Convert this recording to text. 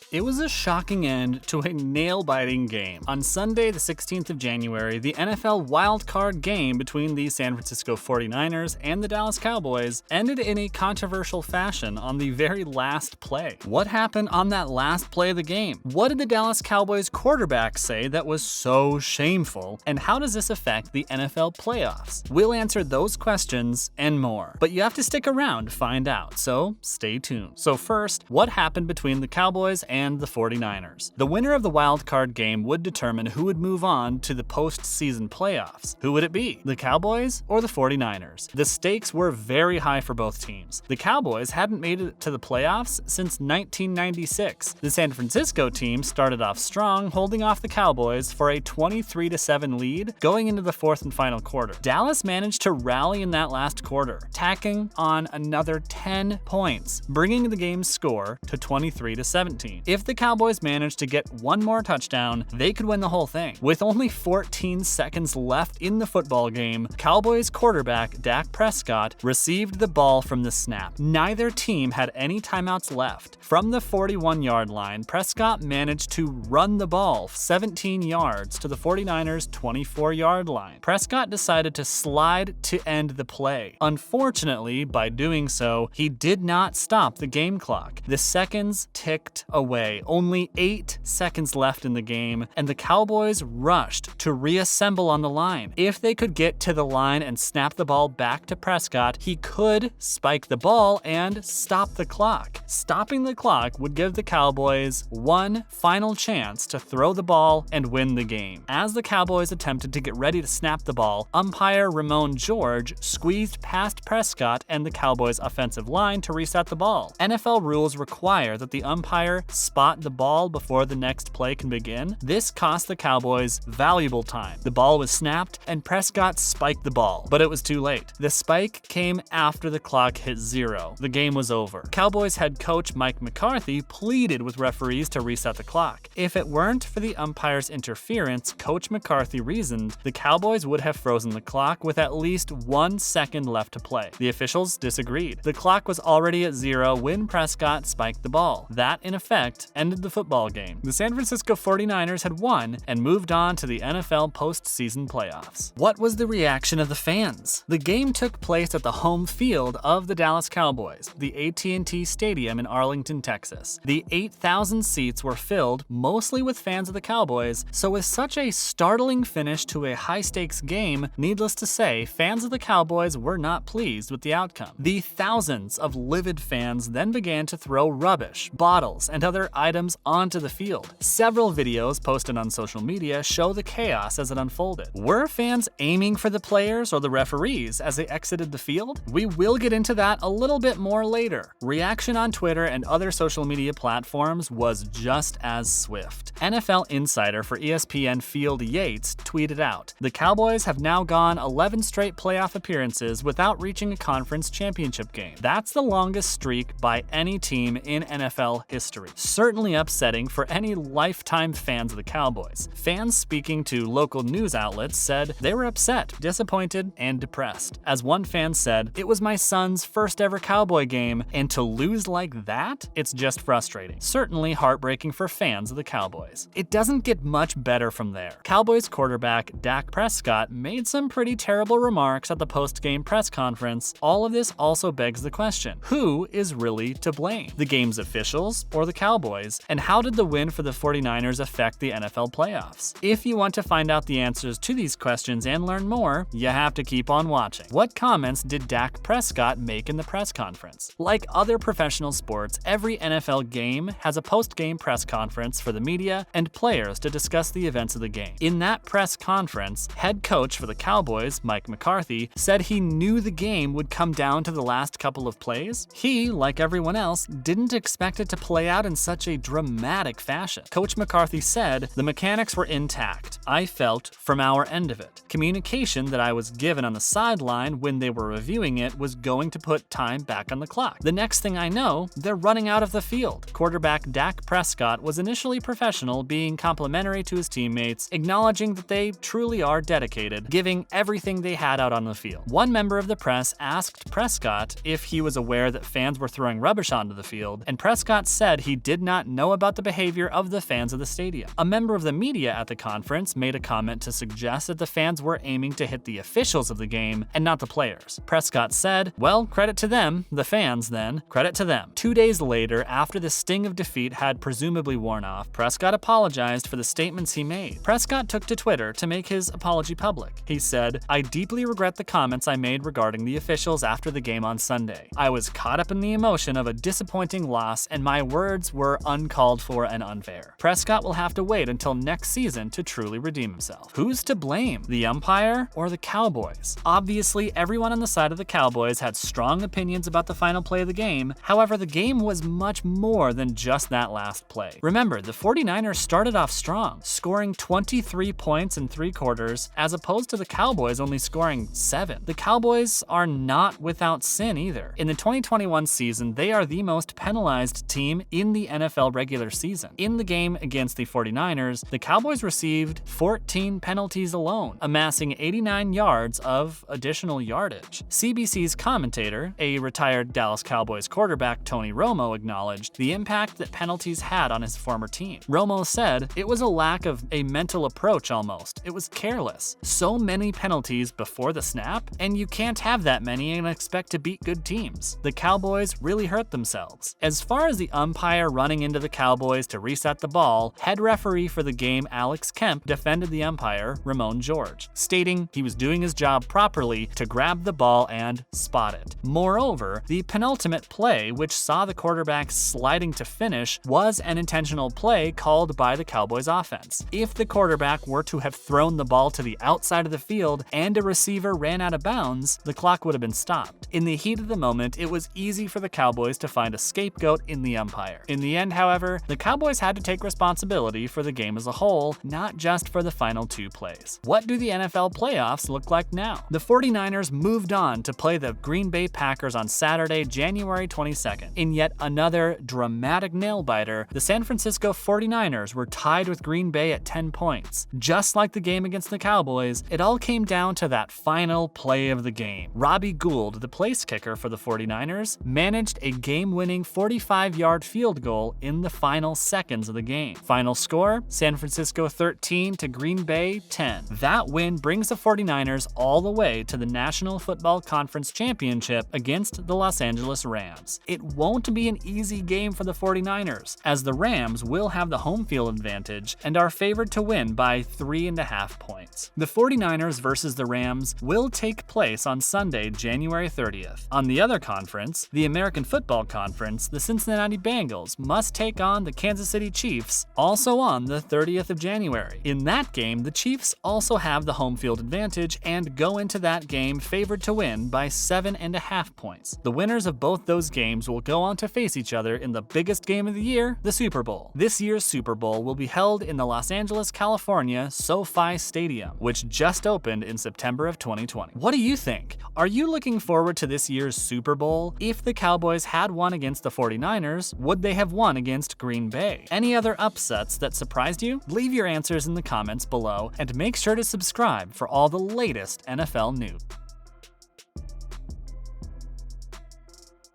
It was a shocking end to a nail-biting game. On Sunday, the 16th of January, the NFL wildcard game between the San Francisco 49ers and the Dallas Cowboys ended in a controversial fashion on the very last play. What happened on that last play of the game? What did the Dallas Cowboys quarterback say that was so shameful? And how does this affect the NFL playoffs? We'll answer those questions and more. But you have to stick around to find out, so stay tuned. So first, what happened between the Cowboys and the 49ers? The winner of the wildcard game would determine who would move on to the postseason playoffs. Who would it be? The Cowboys or the 49ers? The stakes were very high for both teams. The Cowboys hadn't made it to the playoffs since 1996. The San Francisco team started off strong, holding off the Cowboys for a 23-7 lead going into the fourth and final quarter. Dallas managed to rally in that last quarter, tacking on another 10 points, bringing the game's score to 23-17. If the Cowboys managed to get one more touchdown, they could win the whole thing. With only 14 seconds left in the football game, Cowboys quarterback Dak Prescott received the ball from the snap. Neither team had any timeouts left. From the 41-yard line, Prescott managed to run the ball 17 yards to the 49ers' 24-yard line. Prescott decided to slide to end the play. Unfortunately, by doing so, he did not stop the game clock. The seconds ticked away. Only 8 seconds left in the game, and the Cowboys rushed to reassemble on the line. If they could get to the line and snap the ball back to Prescott, he could spike the ball and stop the clock. Stopping the clock would give the Cowboys one final chance to throw the ball and win the game. As the Cowboys attempted to get ready to snap the ball, umpire Ramon George squeezed past Prescott and the Cowboys' offensive line to reset the ball. NFL rules require that the umpire spot the ball before the next play can begin. This cost the Cowboys valuable time. The ball was snapped and Prescott spiked the ball, but it was too late. The spike came after the clock hit 0. The game was over. Cowboys head coach Mike McCarthy pleaded with referees to reset the clock. If it weren't for the umpire's interference, Coach McCarthy reasoned, the Cowboys would have frozen the clock with at least 1 second left to play. The officials disagreed. The clock was already at 0 when Prescott spiked the ball. That, in effect, ended the football game. The San Francisco 49ers had won and moved on to the NFL postseason playoffs. What was the reaction of the fans? The game took place at the home field of the Dallas Cowboys, the AT&T Stadium in Arlington, Texas. The 8,000 seats were filled mostly with fans of the Cowboys, so with such a startling finish to a high-stakes game, needless to say, fans of the Cowboys were not pleased with the outcome. The thousands of livid fans then began to throw rubbish, bottles, and other items onto the field. Several videos posted on social media show the chaos as it unfolded. Were fans aiming for the players or the referees as they exited the field? We will get into that a little bit more later. Reaction on Twitter and other social media platforms was just as swift. NFL insider for ESPN Field Yates tweeted out, "The Cowboys have now gone 11 straight playoff appearances without reaching a conference championship game. That's the longest streak by any team in NFL history. Certainly upsetting for any lifetime fans of the Cowboys." Fans speaking to local news outlets said they were upset, disappointed, and depressed. As one fan said, "It was my son's first ever Cowboy game, and to lose like that? It's just frustrating." Certainly heartbreaking for fans of the Cowboys. It doesn't get much better from there. Cowboys quarterback Dak Prescott made some pretty terrible remarks at the post-game press conference. All of this also begs the question, who is really to blame? The game's officials or the Cowboys? And how did the win for the 49ers affect the NFL playoffs? If you want to find out the answers to these questions and learn more, you have to keep on watching. What comments did Dak Prescott make in the press conference? Like other professional sports, every NFL game has a post-game press conference for the media and players to discuss the events of the game. In that press conference, head coach for the Cowboys, Mike McCarthy, said he knew the game would come down to the last couple of plays. He, like everyone else, didn't expect it to play out in such a dramatic fashion. Coach McCarthy said, "The mechanics were intact. I felt from our end of it. Communication that I was given on the sideline when they were reviewing it was going to put time back on the clock. The next thing I know, they're running out of the field." Quarterback Dak Prescott was initially professional, being complimentary to his teammates, acknowledging that they truly are dedicated, giving everything they had out on the field. One member of the press asked Prescott if he was aware that fans were throwing rubbish onto the field, and Prescott said he didn't did not know about the behavior of the fans of the stadium. A member of the media at the conference made a comment to suggest that the fans were aiming to hit the officials of the game and not the players. Prescott said, "Well, credit to them, the fans then, credit to them." 2 days later, after the sting of defeat had presumably worn off, Prescott apologized for the statements he made. Prescott took to Twitter to make his apology public. He said, "I deeply regret the comments I made regarding the officials after the game on Sunday. I was caught up in the emotion of a disappointing loss, and my words were uncalled for and unfair." Prescott will have to wait until next season to truly redeem himself. Who's to blame? The umpire or the Cowboys? Obviously, everyone on the side of the Cowboys had strong opinions about the final play of the game. However, the game was much more than just that last play. Remember, the 49ers started off strong, scoring 23 points in 3 quarters, as opposed to the Cowboys only scoring 7. The Cowboys are not without sin either. In the 2021 season, they are the most penalized team in the NFL regular season. In the game against the 49ers, the Cowboys received 14 penalties alone, amassing 89 yards of additional yardage. CBC's commentator, a retired Dallas Cowboys quarterback Tony Romo, acknowledged the impact that penalties had on his former team. Romo said, "It was a lack of a mental approach almost. It was careless. So many penalties before the snap, and you can't have that many and expect to beat good teams. The Cowboys really hurt themselves." As far as the umpire running into the Cowboys to reset the ball, head referee for the game Alex Kemp defended the umpire, Ramon George, stating he was doing his job properly to grab the ball and spot it. Moreover, the penultimate play, which saw the quarterback sliding to finish, was an intentional play called by the Cowboys offense. If the quarterback were to have thrown the ball to the outside of the field and a receiver ran out of bounds, the clock would have been stopped. In the heat of the moment, it was easy for the Cowboys to find a scapegoat in the umpire. In the end, however, the Cowboys had to take responsibility for the game as a whole, not just for the final 2 plays. What do the NFL playoffs look like now? The 49ers moved on to play the Green Bay Packers on Saturday, January 22nd. In yet another dramatic nail-biter, the San Francisco 49ers were tied with Green Bay at 10 points. Just like the game against the Cowboys, it all came down to that final play of the game. Robbie Gould, the place kicker for the 49ers, managed a game-winning 45-yard field goal in the final seconds of the game. Final score, San Francisco 13 to Green Bay 10. That win brings the 49ers all the way to the National Football Conference Championship against the Los Angeles Rams. It won't be an easy game for the 49ers, as the Rams will have the home field advantage and are favored to win by 3.5 points. The 49ers versus the Rams will take place on Sunday, January 30th. On the other conference, the American Football Conference, the Cincinnati Bengals must take on the Kansas City Chiefs, also on the 30th of January. In that game, the Chiefs also have the home field advantage and go into that game favored to win by 7.5 points. The winners of both those games will go on to face each other in the biggest game of the year, the Super Bowl. This year's Super Bowl will be held in the Los Angeles, California SoFi Stadium, which just opened in September of 2020. What do you think? Are you looking forward to this year's Super Bowl? If the Cowboys had won against the 49ers, would they have won against Green Bay? Any other upsets that surprised you? Leave your answers in the comments below and make sure to subscribe for all the latest NFL news.